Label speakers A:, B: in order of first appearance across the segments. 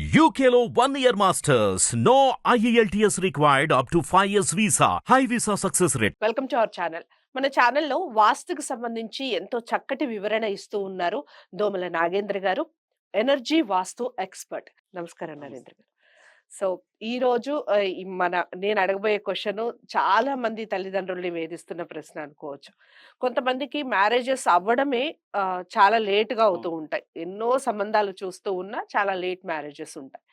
A: UKLO 1 year masters. No IELTS required up to 5 years visa. High visa success rate.
B: Welcome to our channel. మన ఛానల్లో వాస్తుకు సంబంధించి ఎంతో చక్కటి వివరణ ఇస్తూ ఉన్నారు దోమల నాగేంద్ర గారు, ఎనర్జీ వాస్తు ఎక్స్పర్ట్. నమస్కారం నాగేంద్ర గారు. సో ఈ రోజు నేను అడగబోయే క్వశ్చన్ చాలా మంది తల్లిదండ్రుల్ని వేధిస్తున్న ప్రశ్న అనుకోవచ్చు. కొంతమందికి మ్యారేజెస్ అవ్వడమే చాలా లేట్‌గా అవుతూ ఉంటాయి. ఎన్నో సంబంధాలు చూస్తూ ఉన్నా చాలా లేట్ మ్యారేజెస్ ఉంటాయి.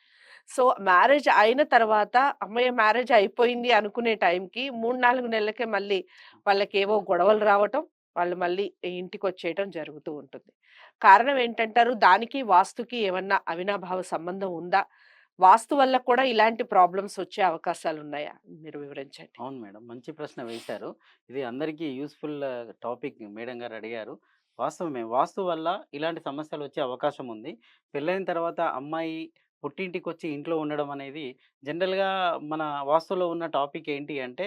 B: సో, మ్యారేజ్ అయిన తర్వాత హమ్మయ్య! మ్యారేజ్ అయిపోయింది అనుకునే టైంకి 3, 4 నెలలకే మళ్ళీ వాళ్ళకేవో గొడవలు రావటం, వాళ్ళు మళ్ళీ ఇంటికొచ్చేయటం జరుగుతూ ఉంటుంది. కారణం ఏంటంటారు? దానికి వాస్తుకి ఏమన్నా అవినాభావ సంబంధం ఉందా? వాస్తు వల్ల కూడా ఇలాంటి ప్రాబ్లమ్స్ వచ్చే అవకాశాలున్నాయా? మీరు వివరించండి.
C: అవును మేడం. మంచి ప్రశ్న వేశారు. ఇది అందరికీ యూజ్‌ఫుల్ టాపిక్ మేడం గారు అడిగారు. వాస్తవమే. వాస్తు వల్ల ఇలాంటి సమస్యలొచ్చే అవకాశం ఉంది. పెళ్ళైన తర్వాత అమ్మాయి పుట్టింటికొచ్చి ఇంట్లో ఉండడం అనేది జనరల్‌గా మన వాస్తులో ఉన్న టాపిక్ ఏంటి అంటే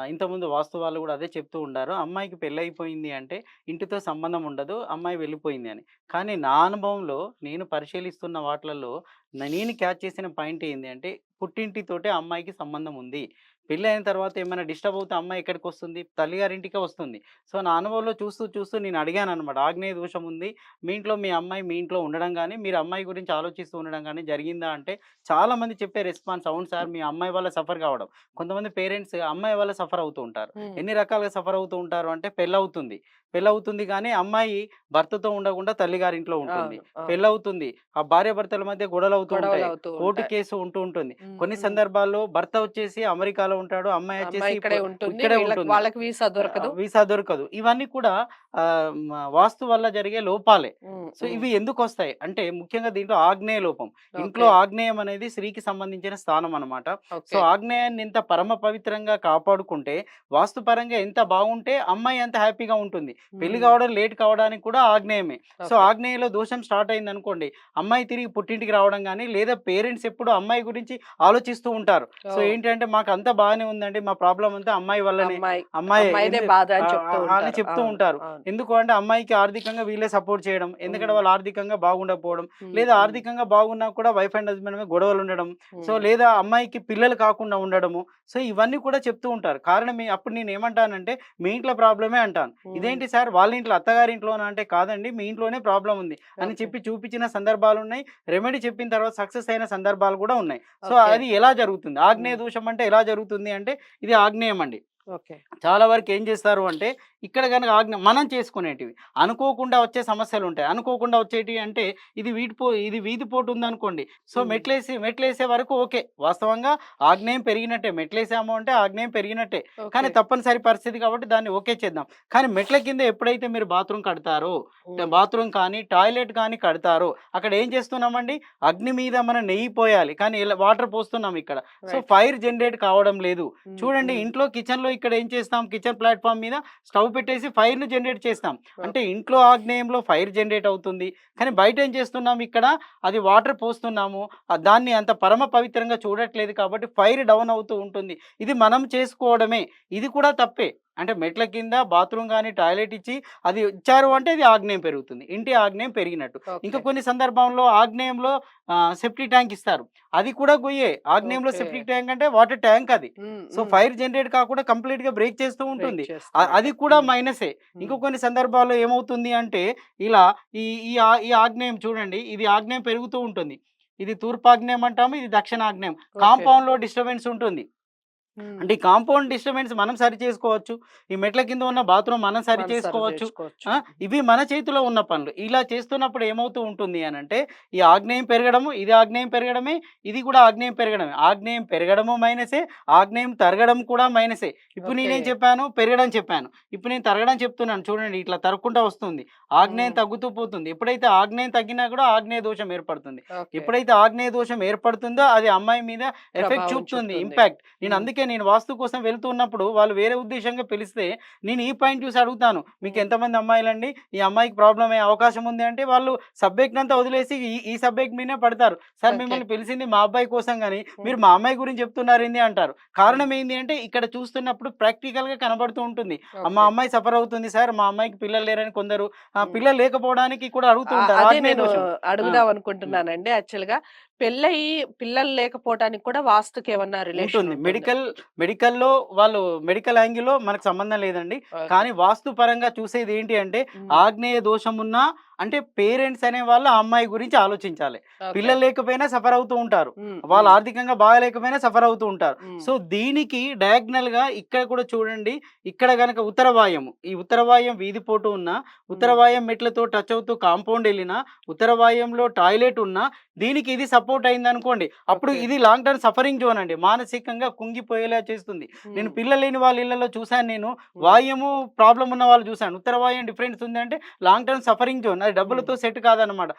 C: ఇంతకుముందు వాస్తు వాళ్ళు గూడా అదే చెప్తూ ఉండారు. అమ్మాయికి పెళ్లయిపోయింది అంటే ఇంటితో సంబంధం ఉండదు. అమ్మాయి వెళ్ళిపోయింది అని. కానీ నా అనుభవంలో నేను పరిశీలిస్తున్న వాట్లల్లో నేను క్యాచ్ చేసిన పాయింట్ ఏంది అంటే పుట్టింటితోటే అమ్మాయికి సంబంధం ఉంది. పెళ్ళైన తర్వాత ఏమైనా డిస్టర్బ్ అవుతే అమ్మాయి ఎక్కడికొస్తుంది? తల్లిగారింటికే వస్తుంది. సో, నా అనుభవంలో చూస్తూ నేను అడిగాననమాట. ఆగ్నేయ దోషం ఉంది. మీ ఇంట్లో మీ అమ్మాయి మీ ఇంట్లో ఉండడం గానీ, మీరు అమ్మాయి గురించి ఆలోచిస్తూ ఉండడం గానీ జరిగిందా అంటే, చాలామంది చెప్పే రెస్పాన్స్ అవును సార్ మీ అమ్మాయి వల్ల సఫర్ కావడం. కొంతమంది పేరెంట్స్ అమ్మాయి వల్ల సఫర్ అవుతూ ఉంటారు.
B: హ్మ్.
C: ఎన్ని రకాలుగా సఫర్ అవుతూ ఉంటారు అంటే పెళ్లవుతుంది. పెళ్లవుతుంది కానీ అమ్మాయి భర్తతో ఉండకుండా తల్లిగారింట్లో ఉంటుంది.
B: అవును. అవును.
C: పెళ్లవుతుంది. ఆ భార్యాభర్తల మధ్య గొడవలవుతూ ఉంటాయి.
B: గొడవలవుతూ
C: కోర్టు
B: ఉంటాయి.
C: కేసు ఉంటూ ఉంటుంది.
B: హ్మ్.
C: కొన్ని
B: హ్మ్.
C: సందర్భాల్లో భర్త వచ్చేసి అమెరికాలో ఉంటాడు. అమ్మాయి వచ్చేసి
B: అమ్మాయి ఇక్కడే ఉంటుంది.
C: ఇక్కడే ఉంటుంది.
B: వాళ్ళకి వీసా దొరకదు.
C: వీసా దొరకదు. ఇవన్నీ కూడా వాస్తు వల్ల జరిగే లోపాలే.
B: హ్మ్.
C: సో,
B: హ్మ్.
C: ఇవి ఎందుకొస్తాయి అంటే ముఖ్యంగా దీంట్లో ఆగ్నేయ లోపం. ఇంట్లో
B: ఓకే.
C: ఆగ్నేయం అనేది స్త్రీకి సంబంధించిన స్థానం అనమాట. So,
B: okay.
C: ఆగ్నేయాన్ని ఎంత పరమ పవిత్రంగా కాపాడుకుంటే వాస్తుపరంగా ఎంత బాగుంటే అమ్మాయి అంత హ్యాపీగా ఉంటుంది. పెళ్లి
B: హ్మ్.
C: కావడం లేట్ కావడానికి కూడా ఆగ్నేయమే. So,
B: okay.
C: ఆగ్నేయంలో దోషం స్టార్ట్ అయిందనుకోండి, అమ్మాయి తిరిగి పుట్టింటికి రావడం గానీ, లేదా పేరెంట్స్ ఎప్పుడు అమ్మాయి గురించి ఆలోచిస్తూ ఉంటారు. సో,
B: ఓహ్!
C: ఏంటంటే మాకంతా బాగానే ఉందండి. మా ప్రాబ్లమ్ అంతా అమ్మాయి వల్లనే. అమ్మాయే
B: అమ్మాయిదే బాధ అని చెప్తూ
C: అని
B: ఉంటారు.
C: చెప్తూ
B: అవును.
C: ఉంటారు.
B: అవును.
C: ఎందుకు అంటే అమ్మాయికి ఆర్థికంగా వీళ్ళే సపోర్ట్ చేయడం. ఎందుకంటే
B: హ్మ్.
C: వాళ్ళు ఆర్థికంగా బాగుండకపోవడం.
B: హ్మ్.
C: లేదా
B: హ్మ్.
C: ఆర్థికంగా బాగున్నా కూడా వైఫ్ అండ్ హస్బెండ్ మీద గొడవలుండడం. సో,
B: హ్మ్.
C: లేదా అమ్మాయికి పిల్లలు కాకుండా ఉండడము. సో, ఇవన్నీ కూడా చెప్తూ ఉంటారు. కారణం అప్పుడు నేనేమంటానంటే మీ ఇంట్లో ప్రాబ్లమే అంటాను.
B: హ్మ్.
C: ఇదేంటి సార్ వాళ్ళ ఇంట్లో అత్తగారింట్లోనా అంటే కాదండి మీ ఇంట్లోనే ప్రాబ్లమ్ ఉంది అని
B: ఓకే.
C: చెప్పి చూపించిన సందర్భాలున్నాయి. రెమెడీ చెప్పిన తర్వాత సక్సెస్ అయిన సందర్భాలు కూడా ఉన్నాయి. So,
B: okay.
C: అది ఎలా జరుగుతుంది?
B: హ్మ్.
C: ఆగ్నేయ దోషం అంటే ఎలా జరుగుతుంది అంటే ఇది ఆగ్నేయం అండి.
B: ఓకే.
C: చాలా వరకు ఏం చేస్తారు అంటే, ఇక్కడ గనుక మనం చేసుకునేటివి. అనుకోకుండా వచ్చే సమస్యలుంటాయి. అనుకోకుండా వచ్చేటియి అంటే, ఇది వీధి పోటు ఉందనుకోండి. సో,
B: హ్మ్.
C: మెట్లేసే వరకు ఓకే. వాస్తవంగా ఆగ్నేయం పెరిగినట్టే. మెట్లేసాము అంటే ఆగ్నేయం పెరిగినట్టే. కానీ
B: ఓకే.
C: తప్పనిసరి పరిస్థితి కాబట్టి దాన్ని ఓకే చేద్దాం. కానీ మెట్ల కింద ఎప్పుడైతే మీరు బాత్రూమ్ కడతారో,
B: హ్మ్.
C: బాత్రూమ్ కానీ, టాయిలెట్ కానీ కడతారో, అక్కడ ఏం చేస్తున్నామండి, అగ్ని మీద మనం నెయ్యి పోయాలి. కానీ ఇలా వాటర్ పోస్తున్నాం ఇక్కడ. So,
B: right.
C: ఫైర్ జనరేట్ కావడం లేదు.
B: హ్మ్.
C: చూడండి
B: హ్మ్.
C: ఇంట్లో కిచెన్‌లో ఇక్కడ ఏం చేస్తాం, కిచెన్ ప్లాట్‌ఫార్మ్ మీద స్టవ్ పెట్టేసి ఫైర్‌ని జనరేట్ చేస్తాం. అంటే
B: ఓకే.
C: ఇంట్లో ఆగ్నేయంలో ఫైర్ జనరేట్ అవుతుంది. కానీ బయట ఏం చేస్తున్నాం ఇక్కడ, అది వాటర్ పోస్తున్నాము. దాన్ని అంత పరమ పవిత్రంగా చూడట్లేదు కాబట్టి ఫైర్ డౌన్ అవుతూ ఉంటుంది. ఇది మనం చేసుకోవడమే. ఇది కూడా తప్పే. అంటే మెట్ల కింద బాత్రూమ్ గాని, టాయిలెట్ ఇచ్చి అది ఇచ్చారు అంటే అది ఆగ్నేయం పెరుగుతుంది. ఇంటి ఆగ్నేయం పెరిగినట్టు. ఇంకా
B: ఓకే.
C: కొన్ని సందర్భంలో ఆగ్నేయంలో సెప్టిక్ ట్యాంక్ ఇస్తారు. అది కూడా గొయ్యే. ఆగ్నేయంలో
B: ఓకే.
C: సెప్టిక్ ట్యాంక్ అంటే వాటర్ ట్యాంక్ అది.
B: హ్మ్.
C: సో,
B: హ్మ్.
C: ఫైర్ జనరేట్ కాకుండా కంప్లీట్‌గా బ్రేక్ చేస్తూ
B: బ్రేక్
C: ఉంటుంది.
B: చేస్తూ
C: అది
B: ఉంటాయి.
C: కూడా
B: హ్మ్.
C: మైనసే.
B: హ్మ్.
C: ఇంకో కొన్ని సందర్భాల్లో ఏమవుతుంది అంటే, ఇలా ఈ ఆగ్నేయం చూడండి, ఇది ఆగ్నేయం పెరుగుతూ ఉంటుంది. ఇది తూర్పాగ్నేయం అంటాము. ఇది దక్షిణాగ్నేయం.
B: ఓకే.
C: కాంపౌండ్‌లో డిస్టర్బెన్స్ ఉంటుంది.
B: హ్మ్.
C: అంటే ఈ కాంపౌండ్ డిస్టర్బెన్స్ మనం సరి చేసుకోవచ్చు. ఈ మెట్ల కింద ఉన్న బాత్రూమ్ మనం సరి
B: మనం సర్వ్
C: చేసుకోవచ్చు.
B: జేసుకోవచ్చు.
C: ఇవి మన చేతిలో ఉన్న పనులు. ఇలా చేస్తున్నప్పుడు ఏమవుతూ ఉంటుంది అనంటే, ఈ ఆగ్నేయం పెరగడము, ఇది ఆగ్నేయం పెరగడమే, ఇది కూడా ఆగ్నేయం పెరగడమే. ఆగ్నేయం పెరగడము మైనసే, ఆగ్నేయం తరగడం కూడా మైనసే. ఇప్పుడు
B: ఓకే.
C: నేనేం చెప్పాను? పెరగడం చెప్పాను. ఇప్పుడు నేను తరగడం చెప్తున్నాను. చూడండి ఇట్లా తరుక్కుంటా వస్తుంది. ఆగ్నేయం
B: హ్మ్.
C: తగ్గుతూ పోతుంది. ఎప్పుడైతే ఆగ్నేయం తగ్గినా కూడా ఆగ్నేయ దోషం ఏర్పడుతుంది.
B: ఓకే.
C: ఎప్పుడైతే ఆగ్నేయ దోషం ఏర్పడుతుందో అది అమ్మాయి మీద ఎఫెక్ట్
B: ప్రభావం
C: చూపుతుంది.
B: చూపుతుంది.
C: ఇంపాక్ట్.
B: హ్మ్.
C: నేను వాస్తు కోసం వెళ్తున్నప్పుడు వాళ్ళు వేరే ఉద్దేశంగా పిలిస్తే, నేను ఈ పాయింట్ చూసి అడుగుతాను. మీకు
B: హ్మ్.
C: ఎంతమంది అమ్మాయిలండి? ఈ అమ్మాయికి ప్రాబ్లమ్ అయ్యే అవకాశం ఉంది అంటే, వాళ్ళు సబ్జెక్ట్‌నంతా వదిలేసి ఈ సబ్జెక్ట్ మీదనే పడతారు. Sir
B: okay.
C: మిమ్మల్ని పిలిచింది మా అబ్బాయి కోసం గాని,
B: హ్మ్.
C: మీరు మా అమ్మాయి గురించి చెప్తున్నారేంది అంటారు.
B: హ్మ్.
C: కారణం ఏంది అంటే, ఇక్కడ చూస్తున్నప్పుడు ప్రాక్టికల్‌గా కనబడుతూ ఉంటుంది. మా
B: ఓకే.
C: అమ్మాయి సఫర్ అవుతుంది సార్, మా అమ్మాయికి పిల్లలు లేరని కొందరు
B: హ్మ్.
C: పిల్లలు లేకపోవడానికి కూడా అడుగుతూ ఉంటారు.
B: అదే
C: ఆగ్నేయ
B: నేను
C: దోషం. ఆ!
B: అడుగుదాం
C: హ్మ్.
B: అనుకుంటున్నానండి యాక్చువల్‌గా. పెళ్ళయి పిల్లలు లేకపోవటానికి కూడా వాస్తుకి ఏమన్నా రిలేషన్
C: ఉంటుంది.
B: ఉంటుందా?
C: మెడికల్‌లో వాళ్ళు మెడికల్ యాంగిల్‌లో మనకు సంబంధం లేదండి.
B: ఓకే.
C: కానీ వాస్తు పరంగా చూసేది ఏంటి అంటే,
B: హ్మ్.
C: ఆగ్నేయ దోషం ఉన్నా అంటే పేరెంట్స్ అనేవాళ్ళు ఆ అమ్మాయి గురించి ఆలోచించాలి.
B: ఓకే.
C: పిల్లలు లేకపోయినా సఫర్ అవుతూ ఉంటారు.
B: హ్మ్.
C: వాళ్ళు
B: హ్మ్.
C: ఆర్థికంగా బాగాలేకపోయినా సఫర్ అవుతూ ఉంటారు.
B: హ్మ్.
C: సో, దీనికి డయాగ్నల్‌గా ఇక్కడ కూడా చూడండి. ఇక్కడ గనక ఉత్తర వాయము, ఈ ఉత్తర వాయం వీధిపోటు ఉన్నా, ఉత్తర
B: హ్మ్.
C: వాయం మెట్లతో టచ్ అవుతూ కాంపౌండ్ ఎళ్ళినా, ఉత్తర వాయంలో టాయిలెట్ ఉన్నా, దీనికి ఇది సపోర్ట్ అయిందనుకోండి. అప్పుడు
B: ఓకే.
C: ఇది లాంగ్ టర్మ్ సఫరింగ్ జోన్ అండి. మానసికంగా కుంగిపోయేలా చేస్తుంది. నేను
B: హ్మ్.
C: పిల్లలు లేని వాళ్ళ ఇళ్లలో చూసాను నేను.
B: హ్మ్.
C: వాయము ప్రాబ్లమ్ ఉన్న వాళ్ళు చూసాను. ఉత్తర వాయం డిఫరెన్స్ ఉందంటే లాంగ్ టర్మ్ సఫరింగ్ జోన్. అది
B: హ్మ్.
C: డబ్బులతో సెట్ కాదనమాట.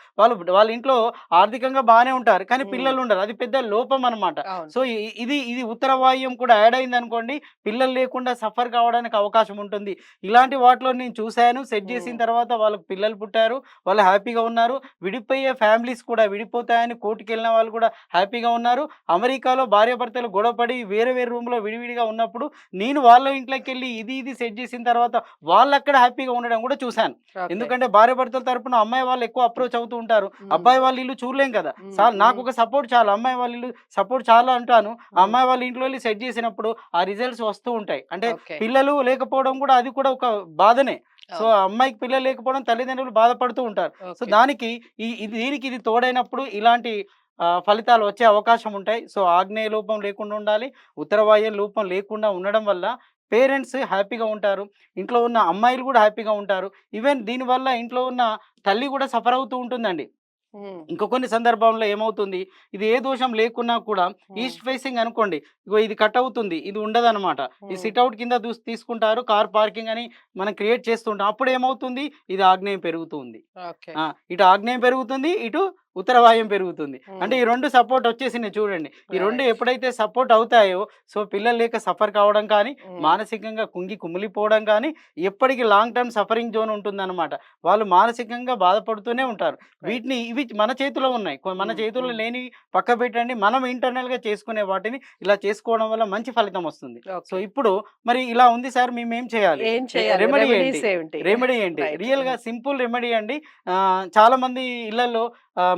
C: వాళ్ళ ఇంట్లో ఆర్థికంగా బానే ఉంటారు. కానీ
B: హ్మ్.
C: పిల్లలు ఉండరు. అది పెద్ద లోపం అనమాట.
B: అవును.
C: సో, ఇది ఉత్తర వాయుం కూడా యాడ్ అయిందనుకోండి, పిల్లలు లేకుండా సఫర్ కావడానికి అవకాశం ఉంటుంది. ఇలాంటి వాటిలో నేను చూసాను. సెట్ చేసిన
B: హ్మ్.
C: తర్వాత వాళ్ళకి పిల్లలు పుట్టారు. వాళ్ళు హ్యాపీగా ఉన్నారు. విడిపోయే ఫ్యామిలీస్ కూడా విడిపోతాయని కోర్ట్‌కెళ్ళిన వాళ్ళు కూడా హ్యాపీగా ఉన్నారు. అమెరికాలో భార్యాభర్తలు గొడవపడి వేరే వేరే రూమ్‌లో విడివిడిగా ఉన్నప్పుడు, నేను వాళ్ళ ఇంట్లోకెళ్ళి ఇది సెట్ చేసిన తర్వాత వాళ్ళక్కడ హ్యాపీగా ఉండడం కూడా చూసాను.
B: ఓకే.
C: ఎందుకంటే భార్యాభర్తల తరపున అమ్మాయి వాళ్ళు ఎక్కువ అప్రోచ్ అవుతూ ఉంటారు.
B: హ్మ్.
C: అబ్బాయి వాళ్ళ ఇల్లు చూడలేం కదా!
B: హ్మ్.
C: చాలు
B: హ్మ్.
C: నాకొక సపోర్ట్ చాలు. అమ్మాయి వాళ్ళ ఇల్లు సపోర్ట్ చాలు అంటాను. ఆ
B: హ్మ్.
C: అమ్మాయి వాళ్ళ ఇంట్లో వెళ్లి సెట్ చేసినప్పుడు ఆ రిజల్ట్స్ వస్తూ ఉంటాయి. అంటే
B: ఓకే.
C: పిల్లలు లేకపోవడం కూడా అది కూడా ఒక బాధనే. సో,
B: అవును.
C: ఆ అమ్మాయికి పిల్లలు లేకపోవడం తల్లిదండ్రులు బాధపడుతూ ఉంటారు. So,
B: okay.
C: దానికి దీనికి ఇది తోడైనప్పుడు ఇలాంటి ఫలితాలు వచ్చే అవకాశం ఉంటాయి. సో, ఆగ్నేయ లోపం లేకుండా ఉండాలి. ఉత్తర వాయువ్య లోపం లేకుండా ఉండడం వల్ల పేరెంట్స్ హ్యాపీగా ఉంటారు. ఇంట్లో ఉన్న అమ్మాయిలు కూడా హ్యాపీగా ఉంటారు. ఈవెన్ దీనివల్ల ఇంట్లో ఉన్న తల్లి కూడా సఫర్ అవుతూ ఉంటుందండి.
B: హ్మ్.
C: ఇంక కొన్ని సందర్భంలో ఏమవుతుంది, ఇది ఏ దోషం లేకున్నా కూడా
B: హ్మ్.
C: ఈస్ట్ ఫేసింగ్ అనుకోండి. ఇగో ఇది కట్ అవుతుంది. ఇది ఉండదనమాట. ఈ
B: హ్మ్.
C: సిట్ ఔట్ కింద తీసుకుంటారు. కార్ పార్కింగ్ అని మనం క్రియేట్ చేస్తుంటాం. అప్పుడేమవుతుంది, ఇది ఆగ్నేయం పెరుగుతూ ఉంది.
B: ఓకే.
C: ఆ! ఇటు ఆగ్నేయం పెరుగుతుంది. ఇటు ఉత్తర వాయుం పెరుగుతుంది. అంటే
B: హ్మ్.
C: ఈ 2 సపోర్ట్ వచ్చేసినాయి చూడండి. ఈ 2
B: రైట్.
C: ఎప్పుడైతే సపోర్ట్ అవుతాయో, సో, పిల్లలు లేక సఫర్ కావడం కానీ,
B: హ్మ్.
C: మానసికంగా కుమిలిపోవడం కానీ, ఎప్పటికి లాంగ్ టర్మ్ సఫరింగ్ జోన్ ఉంటుందనమాట. వాళ్ళు మానసికంగా బాధపడుతూనే ఉంటారు.
B: రైట్.
C: ఇవి మన చేతిలో ఉన్నాయి. మన
B: హ్మ్.
C: చేతుల్లో
B: హ్మ్.
C: లేనివి పక్కబెట్టండి. మనం ఇంటర్నల్‌గా చేసుకునే వాటిని ఇలా చేసుకోవడం వల్ల మంచి ఫలితం వస్తుంది. So,
B: okay.
C: ఇప్పుడు మరి ఇలా ఉంది సార్ మేమేం చేయాలి?
B: ఏం చేయాలి?
C: రెమెడీ ఏంటి?
B: రెమెడీస్ ఏమిటి?
C: రెమెడీ ఏంటి?
B: రైట్.
C: రియల్‌గా
B: హ్మ్.
C: సింపుల్ రెమెడీ అండి. చాలామంది ఇళ్లల్లో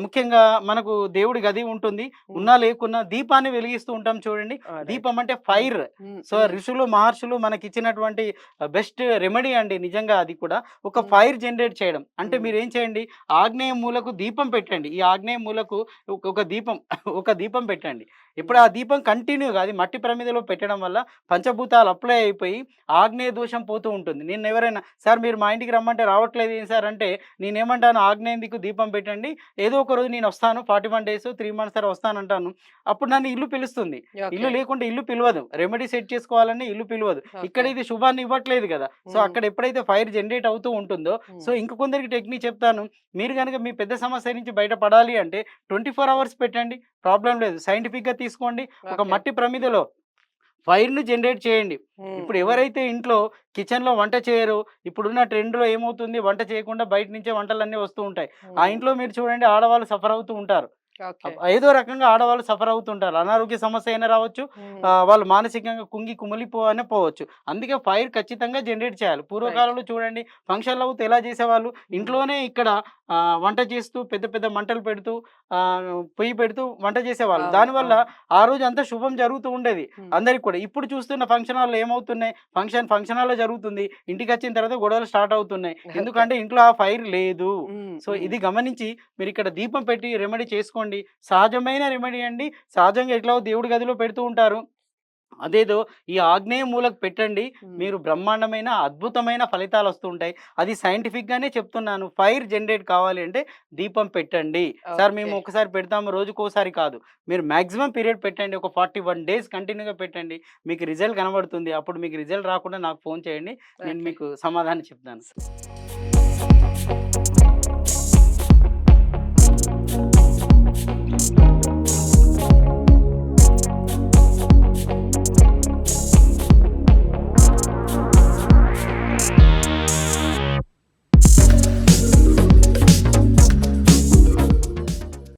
C: ముఖ్యంగా మనకు దేవుడి గది ఉంటుంది.
B: హ్మ్.
C: ఉన్నా లేకున్నా దీపాన్ని వెలిగిస్తూ ఉంటాం చూడండి.
B: ఆ! రైట్.
C: దీపం అంటే
B: హ్మ్.
C: ఫైర్.
B: హ్మ్.
C: సో,
B: హ్మ్.
C: ఋషులు, మహర్షులు మనకిచ్చినటువంటి బెస్ట్ రెమెడీ అండి నిజంగా అది కూడా. ఒక
B: హ్మ్.
C: ఫైర్ జనరేట్ చేయడం. అంటే
B: హ్మ్.
C: మీరేం చేయండి, ఆగ్నేయ మూలకు దీపం పెట్టండి. ఈ ఆగ్నేయ మూలకు ఒక దీపం ఒక దీపం పెట్టండి. ఇప్పుడు
B: హ్మ్.
C: ఆ దీపం కంటిన్యూగా అది మట్టి ప్రమిదలో పెట్టడం వల్ల పంచభూతాలు అప్లై అయిపోయి ఆగ్నేయ దోషం పోతూ ఉంటుంది. నిన్నెవరైనా "సార్ మీరు మా ఇంటికి రమ్మంటే రావట్లేదు ఏంటి సార్" అంటే నేనేమంటాను, ఆగ్నేయం దిక్కు దీపం పెట్టండి. ఏదో ఒక రోజు నేనొస్తాను. 41 డేస్, 3 మంత్స్ తర్వాత వస్తానంటాను. అప్పుడు నన్ను ఇల్లు పిలుస్తుంది. ఇల్లు
B: ఓకే.
C: లేకుంటే ఇల్లు పిలవదు. రెమెడీ సెట్ చేసుకోవాలన్నా ఇల్లు పిలవదు. ఇక్కడ
B: ఓకే.
C: ఇది శుభాన్ని ఇవ్వట్లేదు గదా! సో,
B: హ్మ్.
C: అక్కడ ఎప్పుడైతే ఫైర్ జనరేట్ అవుతూ ఉంటుందో, సో,
B: హ్మ్.
C: ఇంక కొందరికి టెక్నిక్ చెప్తాను. మీరు గనక మీ పెద్ద సమస్య నుంచి బయటపడాలి అంటే 24 అవర్స్ పెట్టండి. ప్రాబ్లమ్ లేదు. సైంటిఫిక్‌గా తీసుకోండి. ఒక
B: ఓకే.
C: మట్టి ప్రమిదలో ఫైర్‌ని జనరేట్ చేయండి.
B: హ్మ్.
C: ఇప్పుడు
B: హ్మ్.
C: ఎవరైతే ఇంట్లో కిచెన్‌లో వంట చేయరో, ఇప్పుడున్న ట్రెండ్‌లో ఏమవుతుంది, వంట చేయకుండా బయట నుంచే వంటలన్నీ వస్తూ ఉంటాయి. ఆ
B: హ్మ్.
C: ఇంట్లో మీరు చూడండి, ఆడవాళ్ళు సఫర్ అవుతూ ఉంటారు.
B: ఓకే.
C: ఏదో రకంగా ఆడవాళ్ళు సఫర్ అవుతుంటారు. అనారోగ్య సమస్య అయినా రావచ్చు.
B: హ్మ్.
C: వాళ్ళు మానసికంగా కుమిలిపోవైనా పోవచ్చు. అందుకే ఫైర్ ఖచ్చితంగా జనరేట్ చేయాలి.
B: రైట్.
C: పూర్వకాలంలో చూడండి, ఫంక్షన్‌లు అవుతే ఎలా చేసేవాళ్ళు,
B: హ్మ్.
C: ఇంట్లోనే ఇక్కడ వంట చేస్తూ పెద్ద పెద్ద మంటలు పెడుతూ పొయ్యి పెడుతూ వంట చేసేవాళ్ళు.
B: అవును.
C: దానివల్ల
B: అవును.
C: ఆ రోజు అంతా శుభం జరుగుతూ ఉండేది
B: హ్మ్.
C: అందరికి కూడా. ఇప్పుడు చూస్తున్న ఫంక్షన్ హాల్‌లో ఏమవుతున్నాయి, ఫంక్షన్ హాల్‌లో జరుగుతుంది. ఇంటికొచ్చిన తర్వాత గొడవలు స్టార్ట్ అవుతున్నాయి.
B: ఓకే.
C: ఎందుకంటే ఇంట్లో ఆ ఫైర్ లేదు.
B: హ్మ్.
C: సో,
B: హ్మ్.
C: ఇది గమనించి మీరిక్కడ దీపం పెట్టి రెమెడీ చేసుకోండి. సహజమైన రెమెడీ అండి. సహజంగా ఎట్లాగో దేవుడి గదిలో పెడుతూ ఉంటారు. అదేదో ఈ ఆగ్నేయ మూలకు పెట్టండి.
B: హ్మ్.
C: మీరు బ్రహ్మాండమైన, అద్భుతమైన ఫలితాలొస్తూ ఉంటాయి. అది సైంటిఫిక్‌గానే చెప్తున్నాను. ఫైర్ జనరేట్ కావాలి అంటే దీపం పెట్టండి. Sir
B: okay.
C: మేము ఒకసారి పెడతాము, రోజుకోసారి కాదు. మీరు మాక్సిమం పీరియడ్ పెట్టండి. ఒక 41 డేస్ కంటిన్యూ‌గా పెట్టండి. మీకు రిజల్ట్ కనబడుతుంది. అప్పుడు మీకు రిజల్ట్ రాకుండా నాకు ఫోను చేయండి. నేను
B: ఓకే.
C: మీకు సమాధానం చెప్తాను.